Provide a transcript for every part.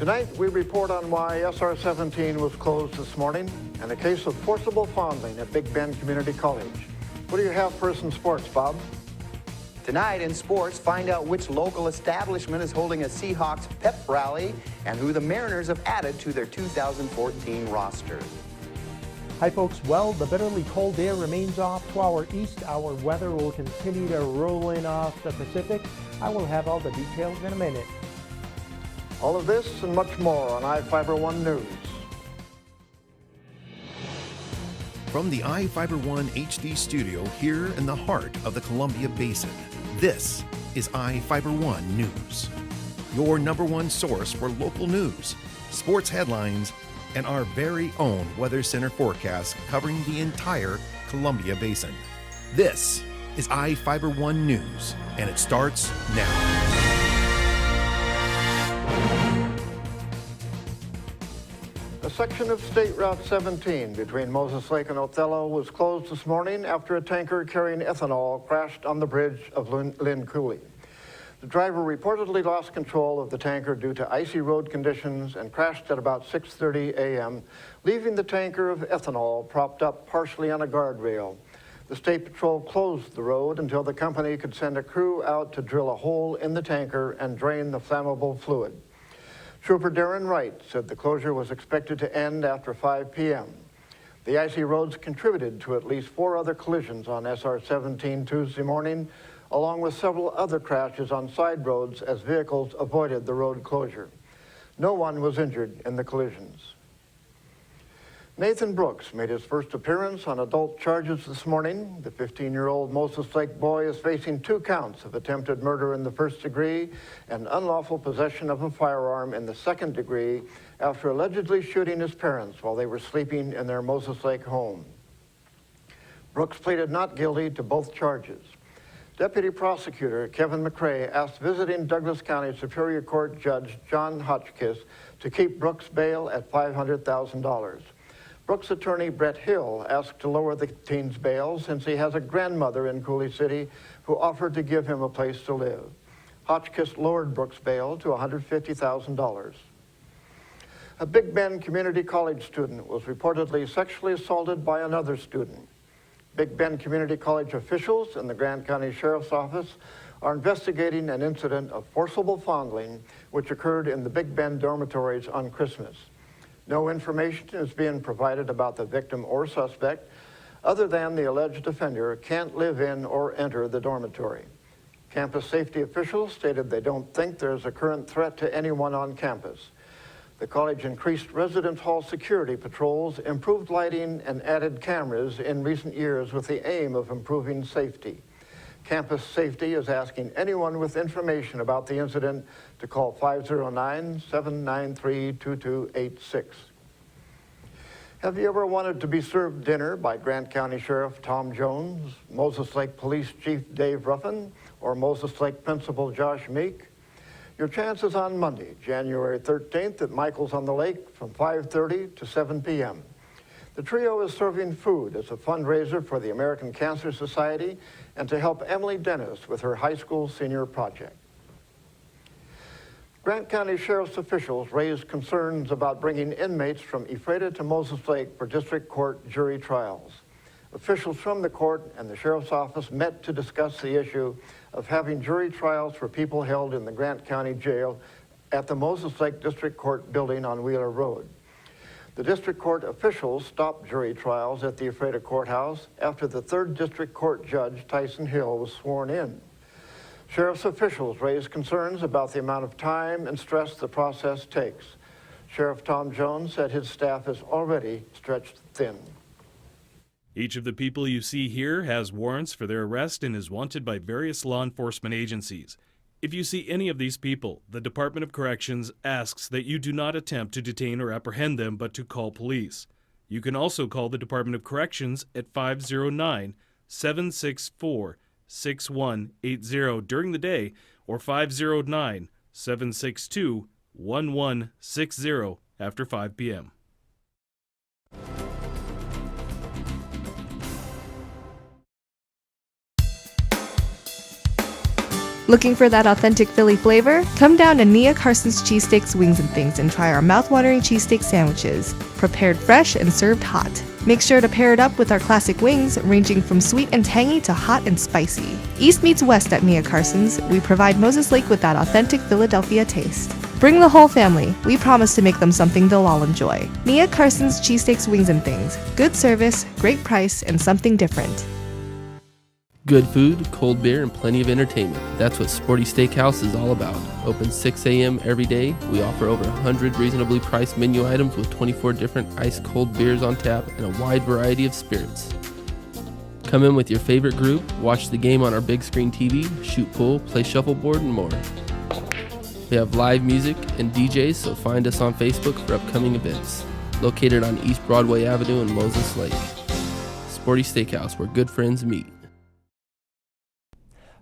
Tonight, we report on why SR-17 was closed this morning and a case of forcible fondling at Big Bend Community College. What do you have for us in sports, Bob? Tonight in sports, find out which local establishment is holding a Seahawks pep rally and who the Mariners have added to their 2014 roster. Hi folks, well, the bitterly cold air remains off to our east. Our weather will continue to roll in off the Pacific. I will have all the details in a minute. All of this and much more on iFIBER 1 News. From the iFIBER 1 HD studio here in the heart of the Columbia Basin, this is iFIBER 1 News. Your #1 source for local news, sports headlines, and our very own Weather Center forecast covering the entire Columbia Basin. This is iFIBER 1 News, and it starts now. A section of State Route 17 between Moses Lake and Othello was closed this morning after a tanker carrying ethanol crashed on the bridge of Lynn Cooley. The driver reportedly lost control of the tanker due to icy road conditions and crashed at about 6:30 a.m., leaving the tanker of ethanol propped up partially on a guardrail. The State Patrol closed the road until the company could send a crew out to drill a hole in the tanker and drain the flammable fluid. Trooper Darren Wright said the closure was expected to end after 5 p.m. The icy roads contributed to at least 4 other collisions on SR-17 Tuesday morning, along with several other crashes on side roads as vehicles avoided the road closure. No one was injured in the collisions. Nathan Brooks made his first appearance on adult charges this morning. The 15-year-old Moses Lake boy is facing 2 counts of attempted murder in the 1st degree and unlawful possession of a firearm in the 2nd degree after allegedly shooting his parents while they were sleeping in their Moses Lake home. Brooks pleaded not guilty to both charges. Deputy Prosecutor Kevin McRae asked visiting Douglas County Superior Court Judge John Hotchkiss to keep Brooks' bail at $500,000. Brooks' attorney Brett Hill asked to lower the teen's bail since he has a grandmother in Cooley City who offered to give him a place to live. Hotchkiss lowered Brooks' bail to $150,000. A Big Bend Community College student was reportedly sexually assaulted by another student. Big Bend Community College officials and the Grant County Sheriff's Office are investigating an incident of forcible fondling which occurred in the Big Bend dormitories on Christmas. No information is being provided about the victim or suspect, other than the alleged offender can't live in or enter the dormitory. Campus safety officials stated they don't think there's a current threat to anyone on campus. The college increased residence hall security patrols, improved lighting, and added cameras in recent years with the aim of improving safety. Campus Safety is asking anyone with information about the incident to call 509-793-2286. Have you ever wanted to be served dinner by Grant County Sheriff Tom Jones, Moses Lake Police Chief Dave Ruffin, or Moses Lake Principal Josh Meek? Your chance is on Monday, January 13th at Michael's on the Lake from 5:30 to 7 p.m. The trio is serving food as a fundraiser for the American Cancer Society and to help Emily Dennis with her high school senior project. Grant County Sheriff's officials raised concerns about bringing inmates from Ephrata to Moses Lake for district court jury trials. Officials from the court and the Sheriff's Office met to discuss the issue of having jury trials for people held in the Grant County Jail at the Moses Lake District Court building on Wheeler Road. The district court officials stopped jury trials at the Ephrata Courthouse after the 3rd District Court Judge Tyson Hill was sworn in. Sheriff's officials raised concerns about the amount of time and stress the process takes. Sheriff Tom Jones said his staff is already stretched thin. Each of the people you see here has warrants for their arrest and is wanted by various law enforcement agencies. If you see any of these people, the Department of Corrections asks that you do not attempt to detain or apprehend them, but to call police. You can also call the Department of Corrections at 509-764-6180 during the day or 509-762-1160 after 5 p.m. Looking for that authentic Philly flavor? Come down to Nia Carson's Cheesesteaks, Wings and Things and try our mouth-watering cheesesteak sandwiches, prepared fresh and served hot. Make sure to pair it up with our classic wings, ranging from sweet and tangy to hot and spicy. East meets west at Nia Carson's. We provide Moses Lake with that authentic Philadelphia taste. Bring the whole family. We promise to make them something they'll all enjoy. Nia Carson's Cheesesteaks, Wings and Things. Good service, great price, and something different. Good food, cold beer, and plenty of entertainment. That's what Sporty Steakhouse is all about. Open 6 a.m. every day. We offer over 100 reasonably priced menu items with 24 different ice-cold beers on tap and a wide variety of spirits. Come in with your favorite group, watch the game on our big screen TV, shoot pool, play shuffleboard, and more. We have live music and DJs, so find us on Facebook for upcoming events. Located on East Broadway Avenue in Moses Lake. Sporty Steakhouse, where good friends meet.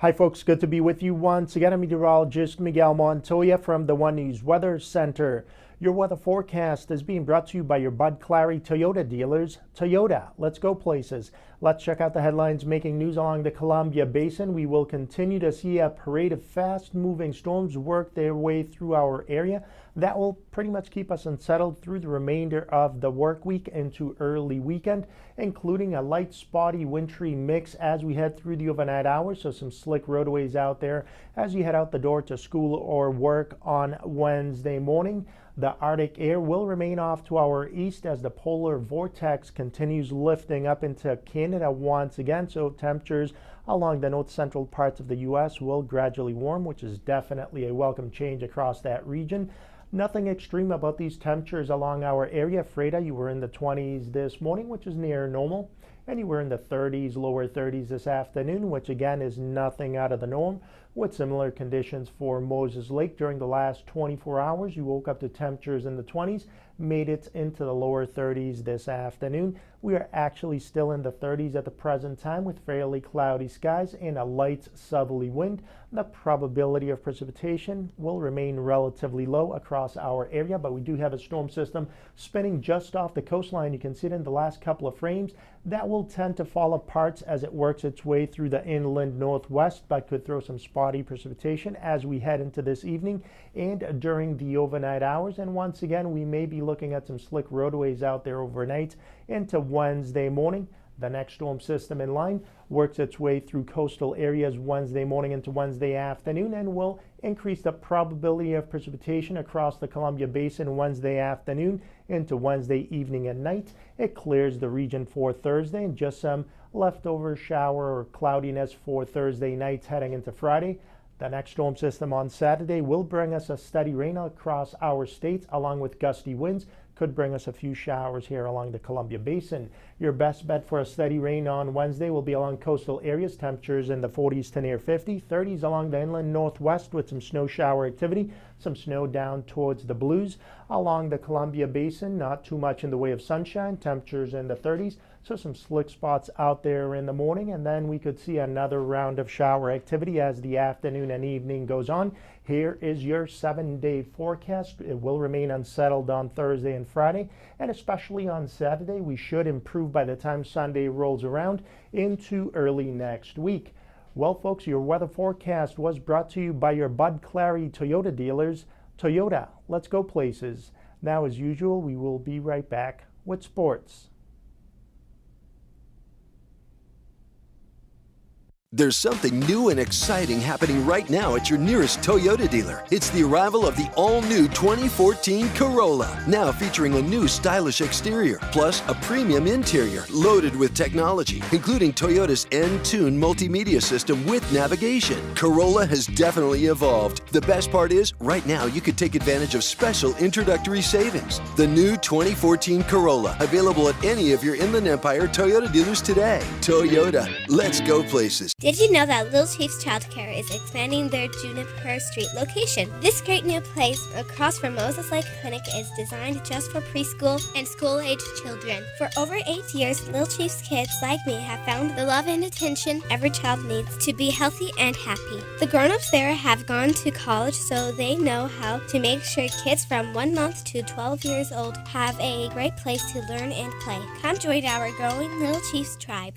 Hi folks, good to be with you once again. I'm meteorologist Miguel Montoya from the One News Weather Center. Your weather forecast is being brought to you by your Bud Clary Toyota dealers. Toyota, let's go places. Let's check out the headlines making news along the Columbia Basin. We will continue to see a parade of fast-moving storms work their way through our area. That will pretty much keep us unsettled through the remainder of the work week into early weekend, including a light, spotty, wintry mix as we head through the overnight hours. So some slick roadways out there as you head out the door to school or work on Wednesday morning. The Arctic air will remain off to our east as the polar vortex continues lifting up into Canada once again. So temperatures along the north central parts of the U.S. will gradually warm, which is definitely a welcome change across that region. Nothing extreme about these temperatures along our area. Freda, you were in the 20s this morning, which is near normal. And you were in the 30s, lower 30s this afternoon, which again is nothing out of the norm. With similar conditions for Moses Lake during the last 24 hours, you woke up to temperatures in the 20s, made it into the lower 30s this afternoon. We are actually still in the 30s at the present time with fairly cloudy skies and a light southerly wind. The probability of precipitation will remain relatively low across our area, but we do have a storm system spinning just off the coastline. You can see it in the last couple of frames. That will tend to fall apart as it works its way through the inland northwest, but could throw some spotty precipitation as we head into this evening and during the overnight hours. And once again, we may be looking at some slick roadways out there overnight into Wednesday morning. The next storm system in line works its way through coastal areas Wednesday morning into Wednesday afternoon and will increase the probability of precipitation across the Columbia Basin Wednesday afternoon into Wednesday evening and night. It clears the region for Thursday and just some leftover shower or cloudiness for Thursday nights heading into Friday. The next storm system on Saturday will bring us a steady rain across our states along with gusty winds. Could bring us a few showers here along the Columbia Basin. Your best bet for a steady rain on Wednesday will be along coastal areas. Temperatures in the 40s to near 50, 30s along the inland northwest with some snow shower activity. Some snow down towards the Blues. Along the Columbia Basin, not too much in the way of sunshine. Temperatures in the 30s. So some slick spots out there in the morning, and then we could see another round of shower activity as the afternoon and evening goes on. Here is your 7-day forecast. It will remain unsettled on Thursday and Friday, and especially on Saturday. We should improve by the time Sunday rolls around into early next week. Well, folks, your weather forecast was brought to you by your Bud Clary Toyota dealers. Toyota, let's go places. Now, as usual, we will be right back with sports. There's something new and exciting happening right now at your nearest Toyota dealer. It's the arrival of the all-new 2014 Corolla, now featuring a new stylish exterior, plus a premium interior loaded with technology, including Toyota's N-Tune multimedia system with navigation. Corolla has definitely evolved. The best part is, right now you could take advantage of special introductory savings. The new 2014 Corolla, available at any of your Inland Empire Toyota dealers today. Toyota, let's go places. Did you know that Lil Taste Childcare is expanding their Juniper Street location? This great new place across from Moses Lake Clinic is designed just for preschool and school-aged children. For over 8 years, Lil Taste kids like me have found the love and attention every child needs to be healthy and happy. The grown-ups there have gone to college, so they know how to make sure kids from 1 month to 12 years old have a great place to learn and play. Come join our growing Lil Chiefs tribe.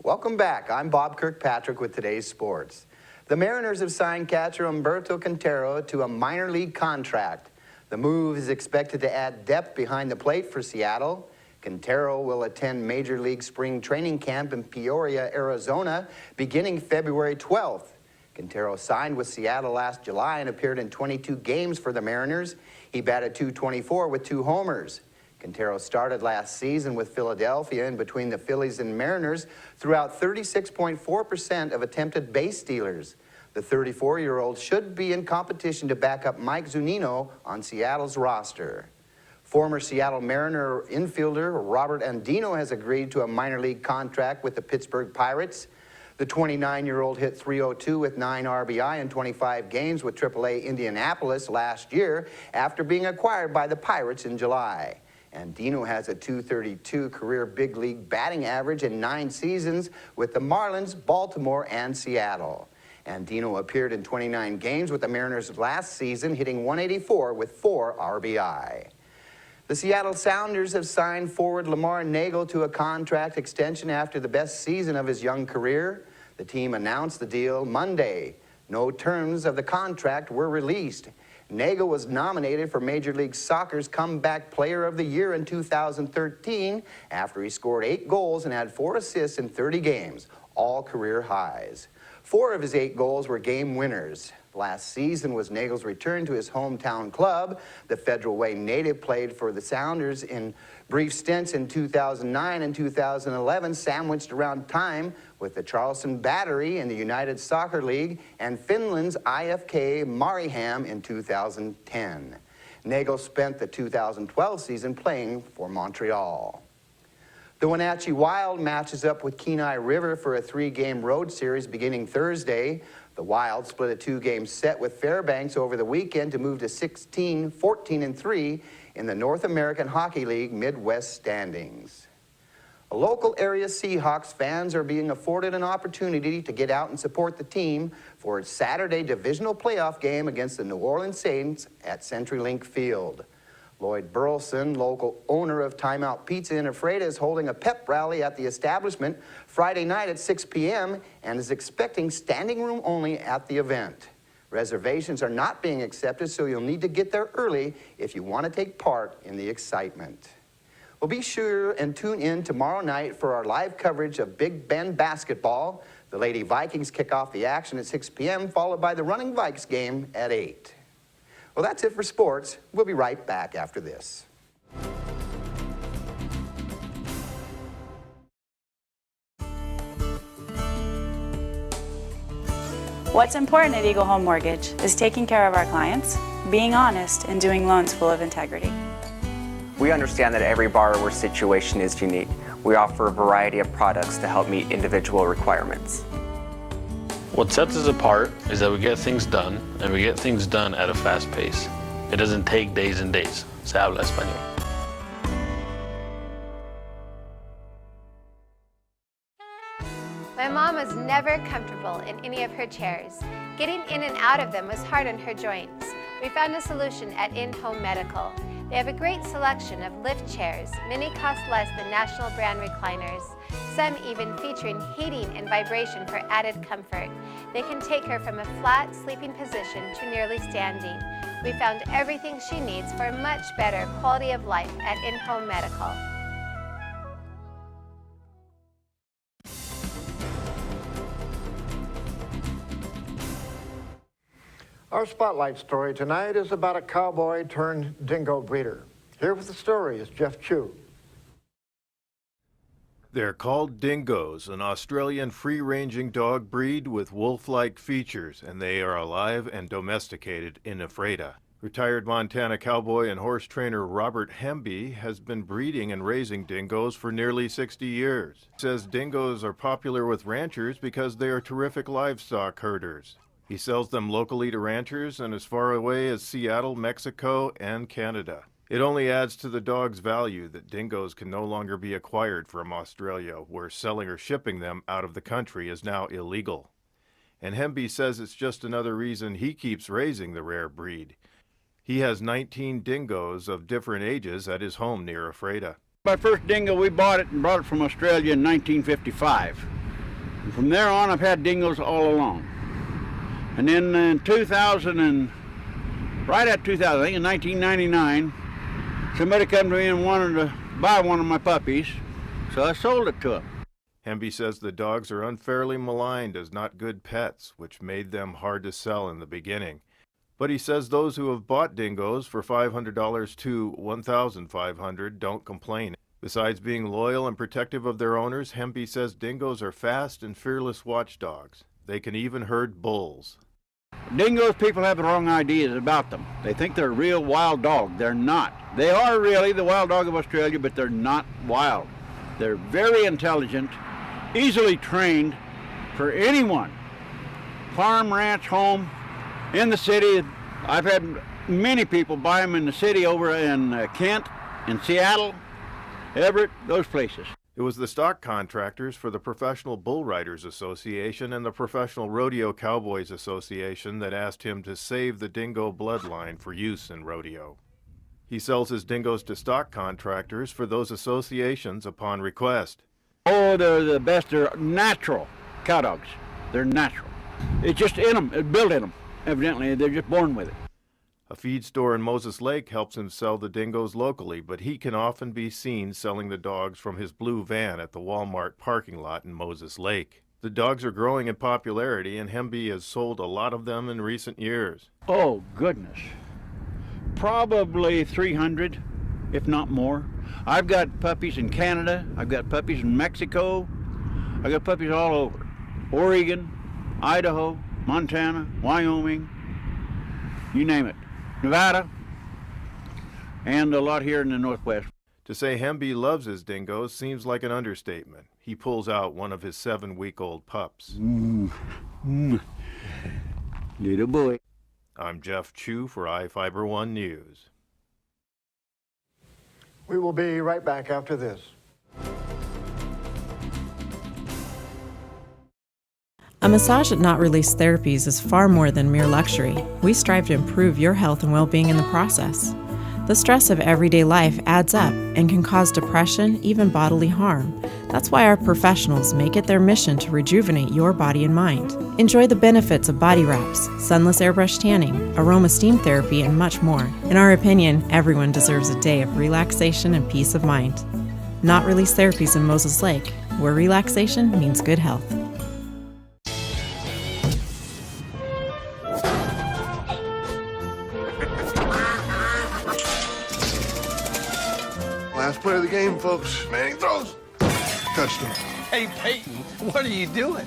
Welcome back. I'm Bob Kirkpatrick with today's sports. The Mariners have signed catcher Humberto Quintero to a minor league contract. The move is expected to add depth behind the plate for Seattle. Quintero will attend Major League Spring Training Camp in Peoria, Arizona, beginning February 12th. Quintero signed with Seattle last July and appeared in 22 games for the Mariners. He batted .224 with 2 homers. Quintero started last season with Philadelphia, and between the Phillies and Mariners threw out 36.4% of attempted base stealers. The 34-year-old should be in competition to back up Mike Zunino on Seattle's roster. Former Seattle Mariner infielder Robert Andino has agreed to a minor league contract with the Pittsburgh Pirates. The 29-year-old hit .302 with 9 RBI in 25 games with AAA Indianapolis last year after being acquired by the Pirates in July. Andino has a .232 career big league batting average in 9 seasons with the Marlins, Baltimore, and Seattle. Andino appeared in 29 games with the Mariners last season, hitting .184 with 4 RBI. The Seattle Sounders have signed forward Lamar Nagel to a contract extension after the best season of his young career. The team announced the deal Monday. No terms of the contract were released. Nagel was nominated for Major League Soccer's Comeback Player of the Year in 2013 after he scored 8 goals and had 4 assists in 30 games, all career highs. 4 of his 8 goals were game winners. Last season was Nagel's return to his hometown club. The Federal Way native played for the Sounders in brief stints in 2009 and 2011, sandwiched around time with the Charleston Battery in the United Soccer League and Finland's IFK Mariehamn in 2010. Nagel spent the 2012 season playing for Montreal. The Wenatchee Wild matches up with Kenai River for a 3-game road series beginning Thursday. The Wild split a 2-game set with Fairbanks over the weekend to move to 16, 14, and 3 in the North American Hockey League Midwest standings. Local area Seahawks fans are being afforded an opportunity to get out and support the team for its Saturday divisional playoff game against the New Orleans Saints at CenturyLink Field. Lloyd Burleson, local owner of Timeout Pizza in Ephrata, is holding a pep rally at the establishment Friday night at 6 p.m. and is expecting standing room only at the event. Reservations are not being accepted, so you'll need to get there early if you want to take part in the excitement. Well, be sure and tune in tomorrow night for our live coverage of Big Bend basketball. The Lady Vikings kick off the action at 6 p.m., followed by the Running Vikes game at 8. Well, that's it for sports. We'll be right back after this. What's important at Eagle Home Mortgage is taking care of our clients, being honest, and doing loans full of integrity. We understand that every borrower's situation is unique. We offer a variety of products to help meet individual requirements. What sets us apart is that we get things done, and we get things done at a fast pace. It doesn't take days and days. Se habla español. My mom was never comfortable in any of her chairs. Getting in and out of them was hard on her joints. We found a solution at InHome Medical. They have a great selection of lift chairs. Many cost less than national brand recliners. Some even featuring heating and vibration for added comfort. They can take her from a flat sleeping position to nearly standing. We found everything she needs for a much better quality of life at InHome Medical. Our spotlight story tonight is about a cowboy turned dingo breeder. Here with the story is Jeff Chu. They're called dingoes, an Australian free-ranging dog breed with wolf-like features, and they are alive and domesticated in Ephrata. Retired Montana cowboy and horse trainer Robert Hemby has been breeding and raising dingoes for nearly 60 years. He says dingoes are popular with ranchers because they are terrific livestock herders. He sells them locally to ranchers and as far away as Seattle, Mexico, and Canada. It only adds to the dog's value that dingoes can no longer be acquired from Australia, where selling or shipping them out of the country is now illegal. And Hemby says it's just another reason he keeps raising the rare breed. He has 19 dingoes of different ages at his home near Ephrata. My first dingo, we bought it and brought it from Australia in 1955. From there on, I've had dingoes all along. And then in 2000 and right at 2000, I think in 1999, somebody come to me and wanted to buy one of my puppies, so I sold it to him. Hemby says the dogs are unfairly maligned as not good pets, which made them hard to sell in the beginning. But he says those who have bought dingoes for $500 to $1,500 don't complain. Besides being loyal and protective of their owners, Hemby says dingoes are fast and fearless watchdogs. They can even herd bulls. Dingoes, people have the wrong ideas about them. They think they're a real wild dog. They're not. They are really the wild dog of Australia, but they're not wild. They're very intelligent, easily trained for anyone. Farm, ranch, home, in the city. I've had many people buy them in the city over in Kent, in Seattle, Everett, those places. It was the stock contractors for the Professional Bull Riders Association and the Professional Rodeo Cowboys Association that asked him to save the dingo bloodline for use in rodeo. He sells his dingoes to stock contractors for those associations upon request. Oh, they're the best. They're natural cow dogs. They're natural. It's just in them. It's built in them. Evidently, they're just born with it. A feed store in Moses Lake helps him sell the dingoes locally, but he can often be seen selling the dogs from his blue van at the Walmart parking lot in Moses Lake. The dogs are growing in popularity, and Hemby has sold a lot of them in recent years. Oh, goodness. Probably 300, if not more. I've got puppies in Canada. I've got puppies in Mexico. I've got puppies all over. Oregon, Idaho, Montana, Wyoming, you name it. Nevada, and a lot here in the Northwest. To say Hemby loves his dingoes seems like an understatement. He pulls out one of his 7-week-old pups. Little boy. I'm Jeff Chu for iFIBER 1 News. We will be right back after this. A massage at Not Release Therapies is far more than mere luxury. We strive to improve your health and well-being in the process. The stress of everyday life adds up and can cause depression, even bodily harm. That's why our professionals make it their mission to rejuvenate your body and mind. Enjoy the benefits of body wraps, sunless airbrush tanning, aroma steam therapy, and much more. In our opinion, everyone deserves a day of relaxation and peace of mind. Not Release Therapies in Moses Lake, where relaxation means good health. Last play of the game, folks. Manning throws. Touchdown. Hey, Peyton, what are you doing?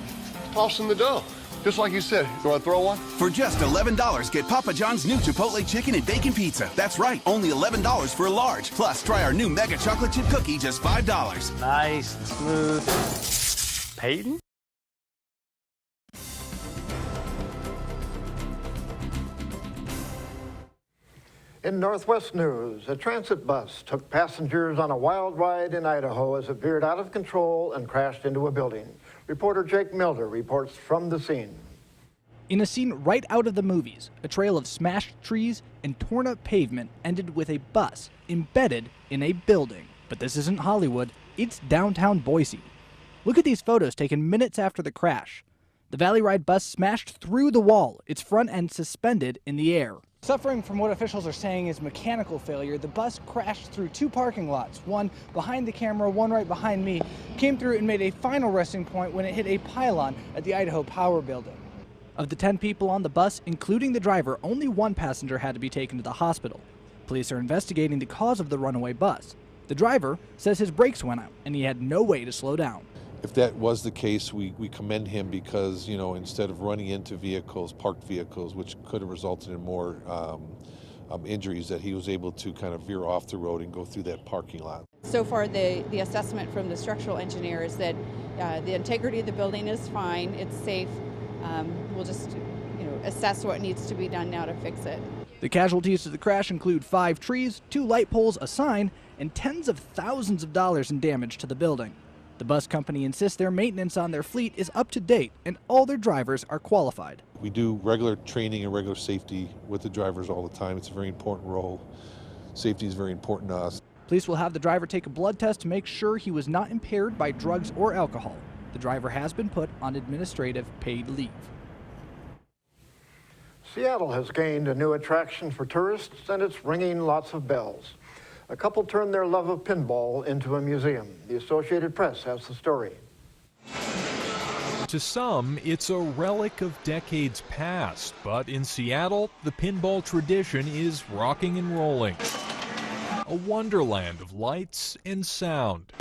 Tossing the dough. Just like you said. You want to throw one? For just $11, get Papa John's new Chipotle chicken and bacon pizza. That's right, only $11 for a large. Plus, try our new mega chocolate chip cookie, just $5. Nice and smooth. Peyton? In Northwest news, a transit bus took passengers on a wild ride in Idaho as it veered out of control and crashed into a building. Reporter Jake Milder reports from the scene. In a scene right out of the movies, a trail of smashed trees and torn up pavement ended with a bus embedded in a building. But this isn't Hollywood, it's downtown Boise. Look at these photos taken minutes after the crash. The Valley Ride bus smashed through the wall, its front end suspended in the air. Suffering from what officials are saying is mechanical failure, the bus crashed through two parking lots, one behind the camera, one right behind me, came through and made a final resting point when it hit a pylon at the Idaho Power Building. Of the 10 people on the bus, including the driver, only one passenger had to be taken to the hospital. Police are investigating the cause of the runaway bus. The driver says his brakes went out and he had no way to slow down. If that was the case, we commend him because, instead of running into vehicles, parked vehicles, which could have resulted in more injuries, that he was able to kind of veer off the road and go through that parking lot. So far, the assessment from the structural engineer is that the integrity of the building is fine, it's safe. We'll just, assess what needs to be done now to fix it. The casualties to the crash include 5 trees, 2 light poles, a sign, and tens of thousands of dollars in damage to the building. The bus company insists their maintenance on their fleet is up to date and all their drivers are qualified. We do regular training and regular safety with the drivers all the time. It's a very important role. Safety is very important to us. Police will have the driver take a blood test to make sure he was not impaired by drugs or alcohol. The driver has been put on administrative paid leave. Seattle has gained a new attraction for tourists, and it's ringing lots of bells. A couple turned their love of pinball into a museum. The Associated Press has the story. To some, it's a relic of decades past, but in Seattle, the pinball tradition is rocking and rolling. A wonderland of lights and sound.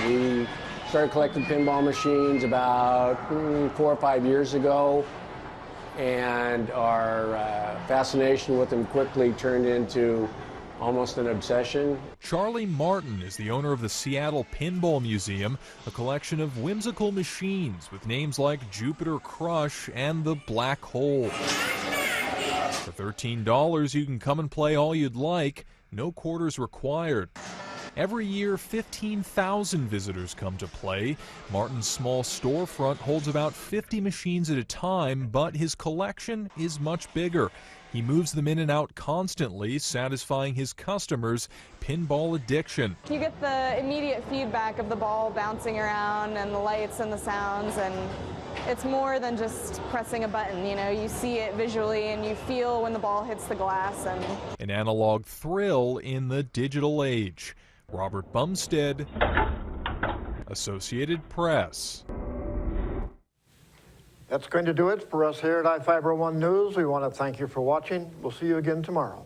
We started collecting pinball machines about 4 or 5 years ago, and our fascination with them quickly turned into almost an obsession. Charlie Martin is the owner of the Seattle Pinball Museum, a collection of whimsical machines with names like Jupiter Crush and the Black Hole. For $13, you can come and play all you'd like, no quarters required. Every year, 15,000 visitors come to play. Martin's small storefront holds about 50 machines at a time, but his collection is much bigger. He moves them in and out constantly, satisfying his customers' pinball addiction. You get the immediate feedback of the ball bouncing around and the lights and the sounds, and it's more than just pressing a button. You know, you see it visually and you feel when the ball hits the glass. And an analog thrill in the digital age. Robert Bumstead, Associated Press. That's going to do it for us here at iFIBER 1 News. We want to thank you for watching. We'll see you again tomorrow.